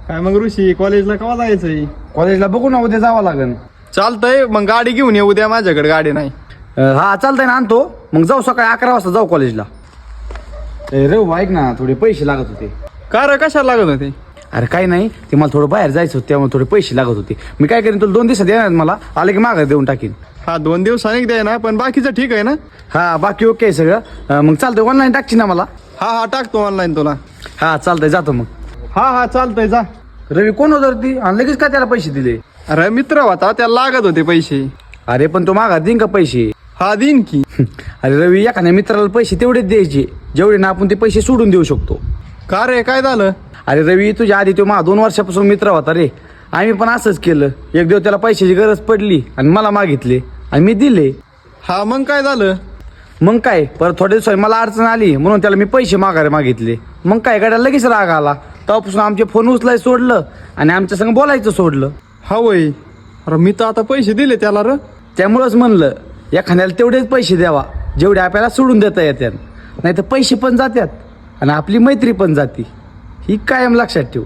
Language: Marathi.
काय मग ऋषी कॉलेजला केव्हा जायचंय? कॉलेजला बघू ना, उद्या जावं लागेल. चालतंय मग गाडी घेऊन ये उद्या, माझ्याकडे गाडी नाही. हा चालतंय ना, आणतो. मग जाऊ सकाळी 11 वाजता जाऊ कॉलेजला. रे ऐक ना, थोडे पैसे लागत होते. का रे, कशाला लागत होते? अरे काही नाही, ते मला थोडं बाहेर जायचं होतं, त्यामुळे थोडे पैसे लागत होते. मी काय करेन, तुला 2 दिवसात देणार मला, आले की माघार देऊन टाकीन. हा 2 दिवसांनी द्याय ना, पण बाकीचं ठीक आहे ना? हा बाकी ओके आहे सगळं. मग चालतंय, ऑनलाईन टाकची ना मला? हा टाकतो ऑनलाईन तुला. हा चालतंय, जातो मग. हा चालतंय जा. रवी कोण होतं रे ती, आणि लगेच का त्याला पैसे दिले? अरे मित्र होता, त्याला लागत होते पैसे. अरे पण तो माघार देईन का पैसे? हा देईन की. अरे रवी, एखाद्या मित्राला पैसे तेवढेच द्यायचे जेवढे ना आपण ते पैसे सोडून देऊ शकतो. का रे, काय झालं? अरे रवी, तुझ्या आधी तो 2 वर्षापासून मित्र होता रे. आम्ही पण असंच केलं. एक दिवस त्याला पैशाची गरज पडली आणि मला मागितले आणि मी दिले. हा मग काय झालं? मग काय, परत थोड्या दिवसांनी मला अडचण आली म्हणून त्याला मी पैसे मागायला मागितले. मग काय, गाड्या लगेच राग आला. तेव्हापासून आमचे फोन उचलायला सोडलं आणि आमच्या संग बोलायचं सोडलं. हा वय. अरे मी तर आता पैसे दिले त्याला र. त्यामुळंच म्हणलं, एखाद्याला तेवढेच पैसे द्यावा जेवढे आपल्याला सोडून देता येतात. नाही तर पैसे पण जातात आणि आपली मैत्री पण जाती. ही कायम लक्षात ठेव.